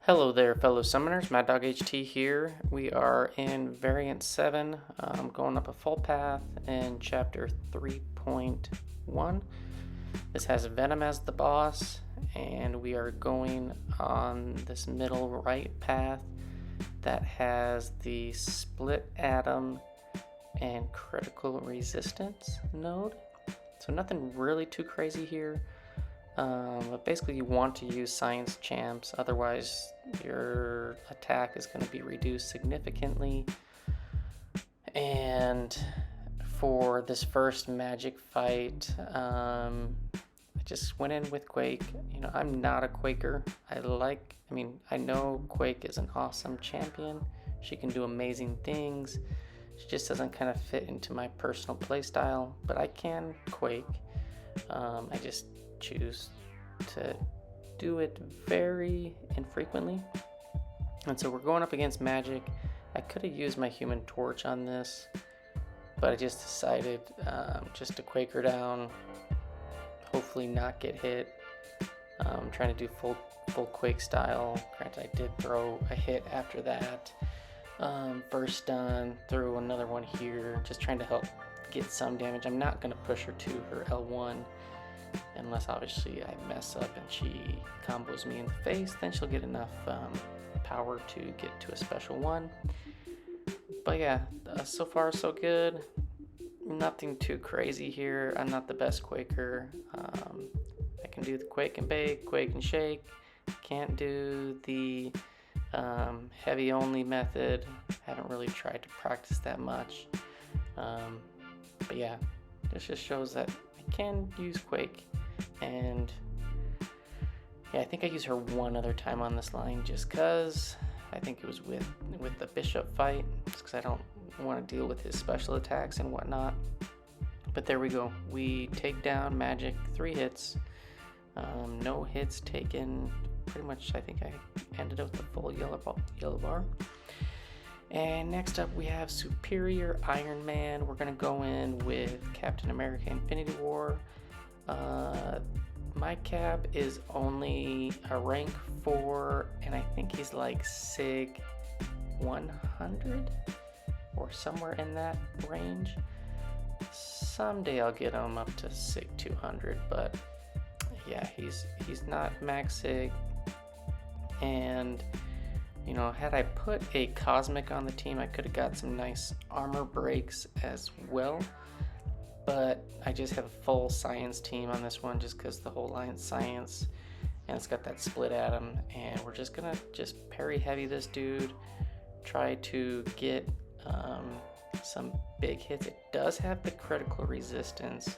Hello there, fellow summoners. MaddogHT here. We are in Variant 7, going up a full path in Chapter 3.1. This has Venom as the boss, and we are going on this middle right path that has the Split Atom and Critical Resistance node. So nothing really too crazy here. But basically you want to use science champs, otherwise your attack is going to be reduced significantly. And for this first Magik fight, I just went in with Quake. You know, I'm not a Quaker. I know Quake is an awesome champion. She can do amazing things. She just doesn't kind of fit into my personal playstyle, but I can Quake. I just choose to do it very infrequently. And so we're going up against Magik. I could have used my Human Torch on this, but I just decided just to Quake her down, hopefully not get hit. I'm trying to do full Quake style. Granted, I did throw a hit after that. Burst stun, threw another one here, just trying to help get some damage. I'm not going to push her to her L1 unless obviously I mess up and she combos me in the face. Then she'll get enough power to get to a special one. But yeah, so far so good. Nothing too crazy here. I'm not the best Quaker. I can do the Quake and Bake, Quake and Shake. Can't do the heavy only method. Haven't really tried to practice that much. But yeah, this just shows that I can use Quake. And yeah, I think I used her one other time on this line just because I think it was with the Bishop fight, just because I don't want to deal with his special attacks and whatnot. But there we go. We take down Magik, 3 hits. No hits taken. Pretty much, I think I ended up with a full yellow bar. And next up, we have Superior Iron Man. We're going to go in with Captain America Infinity War. My Cap is only a rank 4, and I think he's like SIG 100 or somewhere in that range. Someday I'll get him up to SIG 200, but yeah, he's not max SIG. And you know, had I put a Cosmic on the team, I could have got some nice armor breaks as well. But I just have a full science team on this one just because the whole line's science. And it's got that Split Atom. And we're just going to parry heavy this dude. Try to get some big hits. It does have the critical resistance.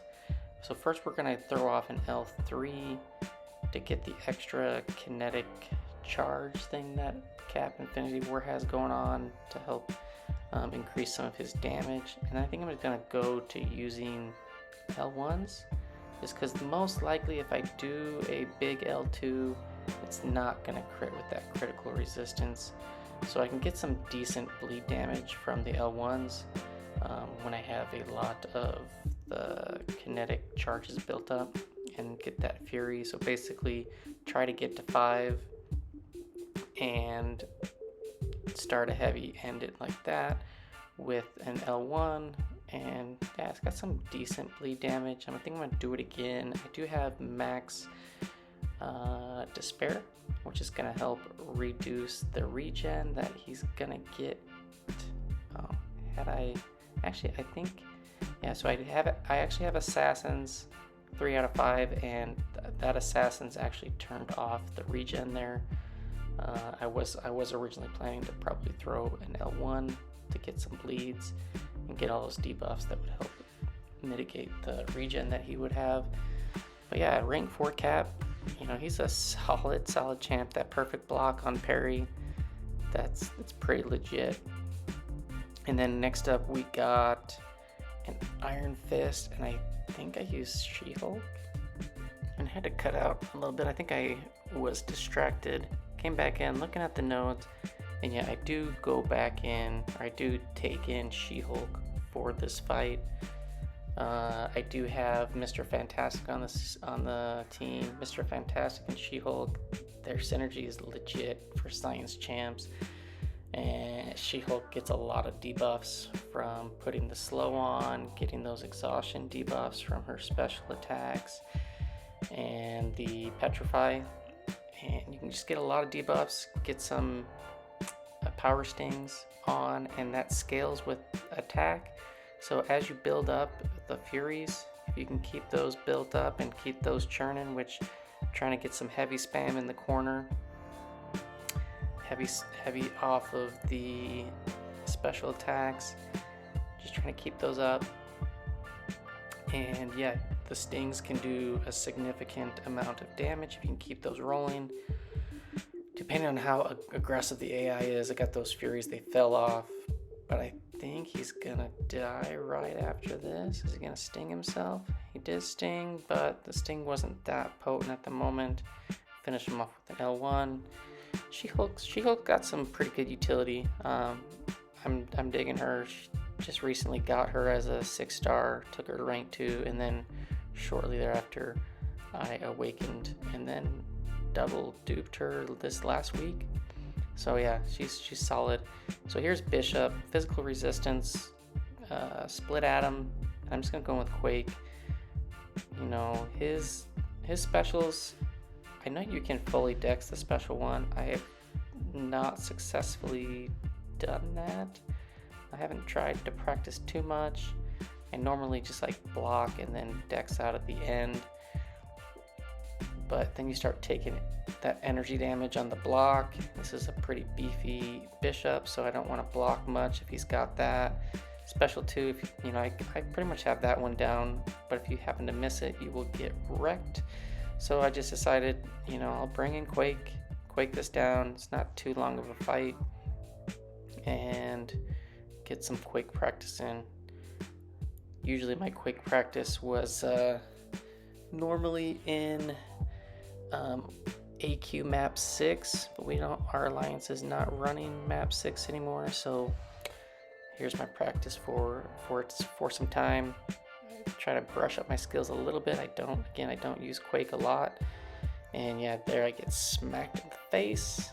So first we're going to throw off an L3 to get the extra kinetic charge thing that Cap Infinity War has going on to help increase some of his damage. And I think I'm just going to go to using L1s just because most likely if I do a big L2, it's not going to crit with that critical resistance. So I can get some decent bleed damage from the L1s when I have a lot of the kinetic charges built up and get that fury. So basically try to get to 5 and start a heavy, end it like that with an L1, and yeah, it's got some decent bleed damage. I think I'm gonna do it again. I do have max despair, which is gonna help reduce the regen that he's gonna get. So I actually have assassins 3 out of 5, and that assassin's actually turned off the regen there. I was originally planning to probably throw an L1 to get some bleeds and get all those debuffs that would help mitigate the regen that he would have. But yeah, rank 4 Cap, you know, he's a solid champ. That perfect block on parry, it's pretty legit. And then next up we got an Iron Fist, and I think I used SheHulk and had to cut out a little bit. I think I was distracted. Came back in looking at the nodes, and yeah, I do go back in, or I do take in SheHulk for this fight. I do have Mr. Fantastic on the team. Mr. Fantastic and SheHulk, their synergy is legit for science champs. And SheHulk gets a lot of debuffs from putting the slow on, getting those exhaustion debuffs from her special attacks, and the petrify. And you can just get a lot of debuffs, get some power stings on, and that scales with attack. So as you build up the Furies, if you can keep those built up and keep those churning, which I'm trying to get some heavy spam in the corner, heavy off of the special attacks, just trying to keep those up. And yeah, the stings can do a significant amount of damage if you can keep those rolling. Depending on how aggressive the AI is, I got those Furies, they fell off, but I think he's gonna die right after this. Is he gonna sting himself? He did sting, but the sting wasn't that potent at the moment. Finish him off with an L1. SheHulk got some pretty good utility. I'm digging her. She just recently got her as a 6-star, took her to rank 2, and then shortly thereafter I awakened and then double duped her this last week. So yeah, she's solid. So here's Bishop, physical resistance, split atom. I'm just gonna go with Quake. You know, his specials, I know you can fully dex the special one. I have not successfully done that. I haven't tried to practice too much. I normally just like block and then dex out at the end. But then you start taking that energy damage on the block. This is a pretty beefy Bishop, so I don't want to block much if he's got that. Special 2, if, you know, I pretty much have that one down, but if you happen to miss it, you will get wrecked. So I just decided, you know, I'll bring in Quake this down. It's not too long of a fight, and get some Quake practice in. Usually my Quake practice was normally in AQ map 6, but our alliance is not running map 6 anymore, so here's my practice for some time. Try to brush up my skills a little bit. I don't use Quake a lot, and yeah, there I get smacked in the face.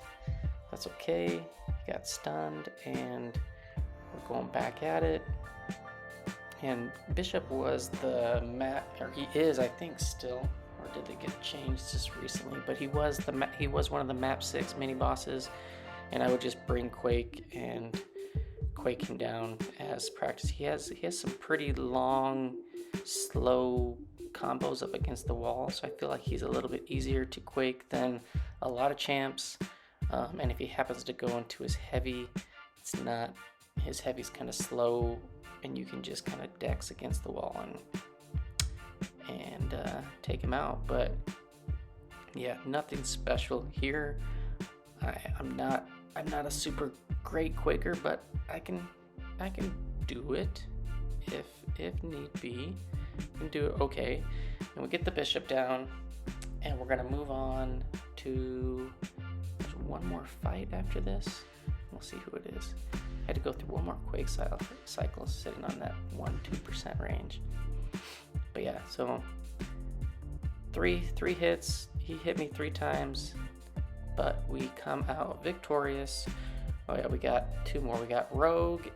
That's okay. Got stunned, and we're going back at it. And Bishop was the map, or he is, I think, still, or did they get changed just recently? But he was one of the map 6 mini bosses, and I would just bring Quake and Quake him down as practice. He has some pretty long, slow combos up against the wall, so I feel like he's a little bit easier to Quake than a lot of champs. And if he happens to go into his heavy, his heavy's kind of slow, and you can just kind of dex against the wall and take him out. But yeah, nothing special here. I'm not a super great Quaker, but I can do it if need be. I can do it okay. And we get the Bishop down, and we're gonna move on to one more fight after this. We'll see who it is. I had to go through one more Quake cycle sitting on that 1-2% range. But yeah, so three hits. He hit me 3 times, but we come out victorious. Oh yeah, we got 2 more. We got Rogue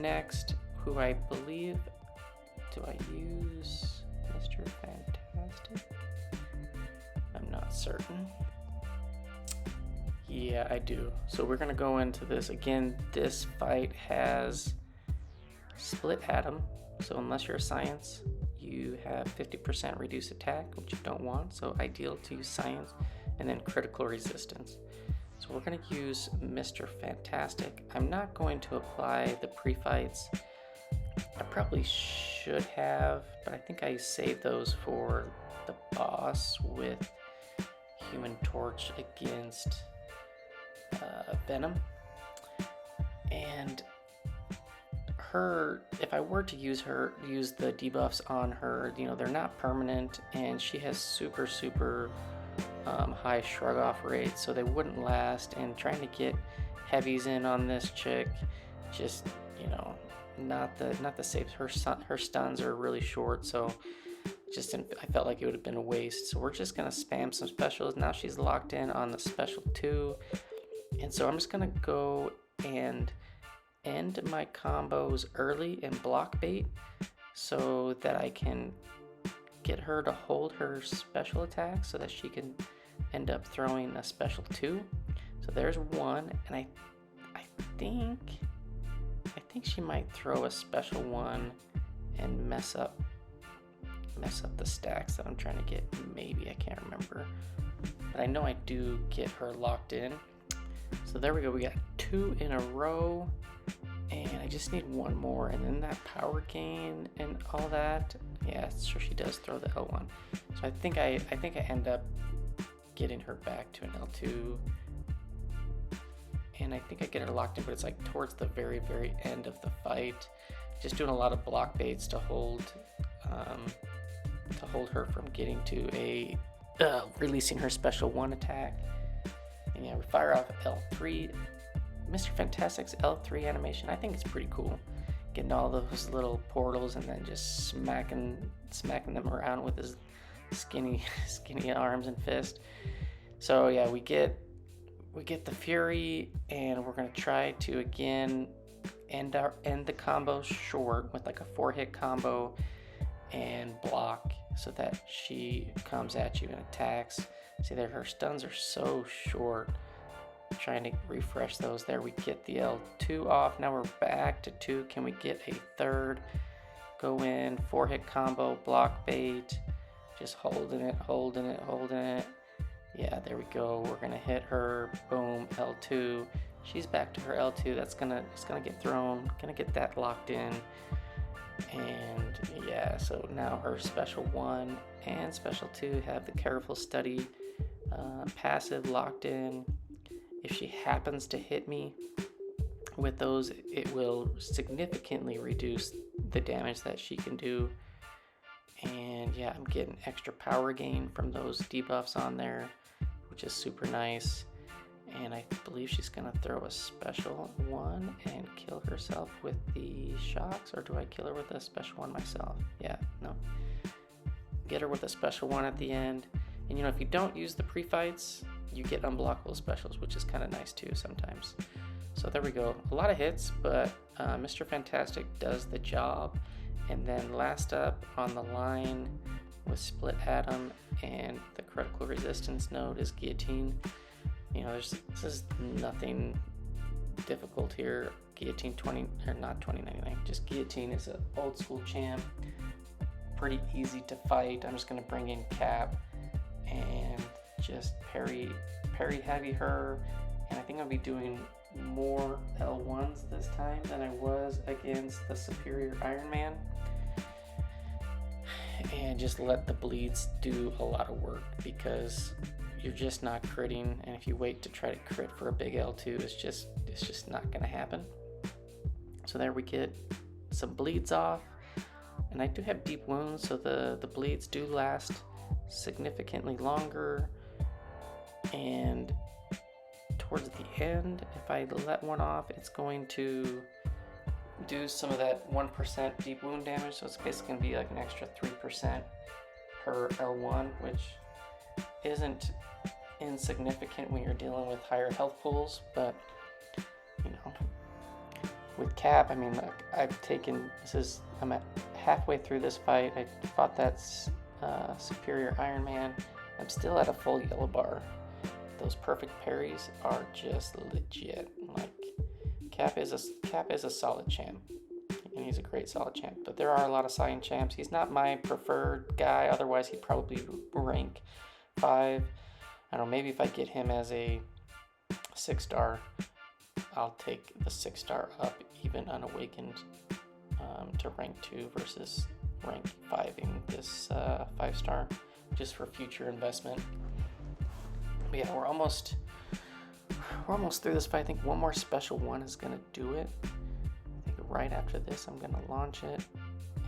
next, who I believe, do I use Mr. Fantastic? I'm not certain. Yeah, I do. So we're gonna go into this again. This fight has split atom, so unless you're a science, you have 50% reduced attack, which you don't want, so ideal to use science, and then critical resistance. So we're gonna use Mr. Fantastic. I'm not going to apply the pre-fights. I probably should have, but I think I saved those for the boss with Human Torch against Venom. And her, if I were to use the debuffs on her, you know, they're not permanent, and she has super high shrug off rates, so they wouldn't last. And trying to get heavies in on this chick, just, you know, not the saves. Her stuns are really short, so just didn't, I felt like it would have been a waste. So we're just gonna spam some specials. Now she's locked in on the special 2, and so I'm just gonna go and end my combos early and block bait so that I can get her to hold her special attack so that she can end up throwing a special 2. So there's 1, and I think she might throw a special 1 and mess up the stacks that I'm trying to get. Maybe, I can't remember, but I know I do get her locked in. So there we go, we got 2 in a row, and I just need 1 more, and then that power gain and all that. Yeah, sure, she does throw the L1. So I think I end up getting her back to an L2, and I think I get her locked in, but it's like towards the very end of the fight. Just doing a lot of block baits to hold her from getting to a releasing her special 1 attack. And yeah, we fire off L3. Mr. Fantastic's L3 animation, I think it's pretty cool. Getting all those little portals and then just smacking them around with his skinny arms and fist. So yeah, we get the Fury, and we're gonna try to again end the combo short with like a 4-hit combo and block so that she comes at you and attacks. See there, her stuns are so short. Trying to refresh those. There, we get the L2 off. Now we're back to 2. Can we get a 3rd? Go in, 4-hit combo, block bait, just holding it. Yeah, there we go. We're gonna hit her. Boom, L2. She's back to her L2. It's gonna get thrown. Gonna get that locked in. And yeah, so now her special 1 and special 2 have the careful study passive locked in. If she happens to hit me with those, it will significantly reduce the damage that she can do. And yeah, I'm getting extra power gain from those debuffs on there, which is super nice. And I believe she's gonna throw a special 1 and kill herself with the shocks, or do I kill her with a special 1 myself? Yeah, no. Get her with a special 1 at the end. And if you don't use the pre-fights, you get unblockable specials, which is kind of nice too sometimes. So there we go. A lot of hits, but Mr. Fantastic does the job. And then last up on the line with Split Atom and the critical resistance node is Guillotine. This is nothing difficult here. Guillotine 2099. Just Guillotine is an old school champ. Pretty easy to fight. I'm just gonna bring in Cap and just parry heavy her, and I think I'll be doing more L1s this time than I was against the superior Iron Man, and just let the bleeds do a lot of work, because you're just not critting, and if you wait to try to crit for a big L2, it's just not gonna happen. So there we get some bleeds off, and I do have deep wounds, so the bleeds do last significantly longer. And towards the end, if I let one off, it's going to do some of that 1% deep wound damage, so it's basically going to be like an extra 3% per L1, which isn't insignificant when you're dealing with higher health pools. But with Cap, I mean, look, I'm at halfway through this fight. I fought that superior Iron Man. I'm still at a full yellow bar. Those perfect parries are just legit. Like, Cap is a solid champ, and he's a great solid champ. But there are a lot of Saiyan champs. He's not my preferred guy. Otherwise, he'd probably rank 5. I don't know. Maybe if I get him as a 6-star, I'll take the 6-star up, even unawakened, to rank 2 versus rank 5 in this 5-star, just for future investment. But yeah, we're almost through this fight. I think one more special 1 is gonna do it. I think right after this, I'm gonna launch it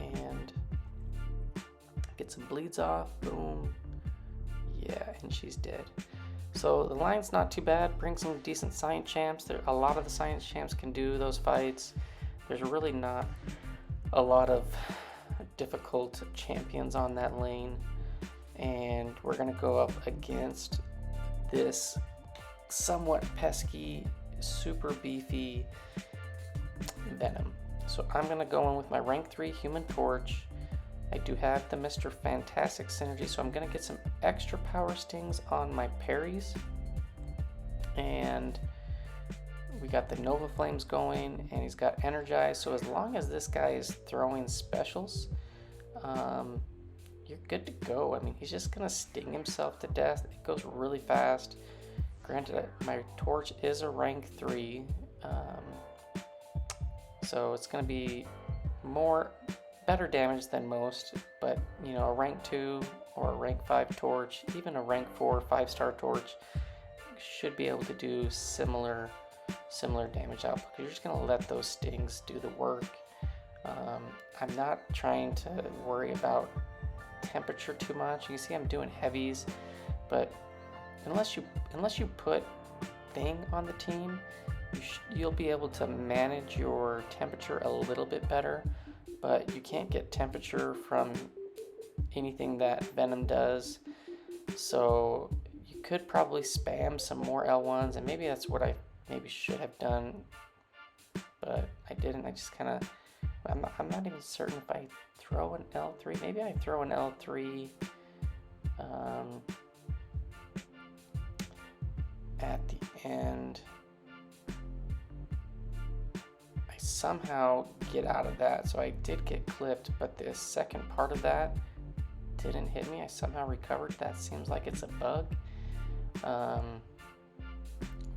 and get some bleeds off. Boom. Yeah, and she's dead. So the line's not too bad. Bring some decent science champs. A lot of the science champs can do those fights. there's really not a lot of difficult champions on that lane, and we're gonna go up against this somewhat pesky, super beefy Venom. So I'm gonna go in with my rank 3 Human Torch. I do have the Mr. Fantastic synergy, so I'm gonna get some extra power stings on my parries. And we got the Nova Flames going, and he's got Energize, so as long as this guy is throwing specials, you're good to go. I mean, he's just gonna sting himself to death. It goes really fast. Granted, my torch is a rank 3, so it's gonna be better damage than most, but you know, a rank 2 or a rank 5 torch, even a rank 4 5-star torch should be able to do similar damage output. You're just gonna let those stings do the work. I'm not trying to worry about temperature too much. You can see I'm doing heavies, but unless you put Thing on the team, you'll be able to manage your temperature a little bit better, but you can't get temperature from anything that Venom does. So you could probably spam some more L1s, and maybe that's what I maybe should have done, but I didn't. I just kind of, I'm not even certain if I throw an L3. Maybe I throw an L3 at the end. I somehow get out of that, so I did get clipped, but the second part of that didn't hit me. I somehow recovered. That seems like it's a bug.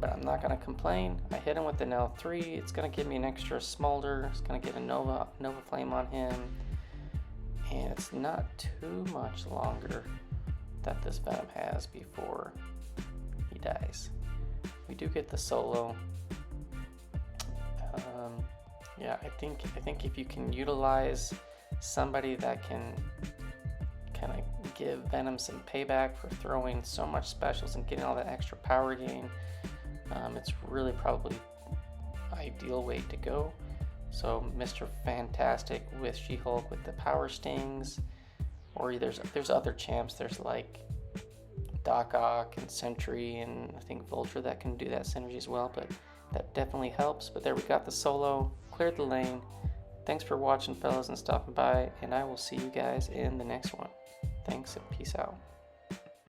But I'm not going to complain. I hit him with an L3. It's going to give me an extra smolder. It's going to get a Nova Flame on him. And it's not too much longer that this Venom has before he dies. We do get the solo. Yeah, I think if you can utilize somebody that can kind of give Venom some payback for throwing so much specials and getting all that extra power gain, it's really probably ideal way to go. So Mr. Fantastic with SheHulk with the power stings, or there's other champs. There's like Doc Ock and Sentry and I think Vulture that can do that synergy as well, but that definitely helps. But there we got the solo, cleared the lane. Thanks for watching, fellas, and stopping by, and I will see you guys in the next one. Thanks and peace out.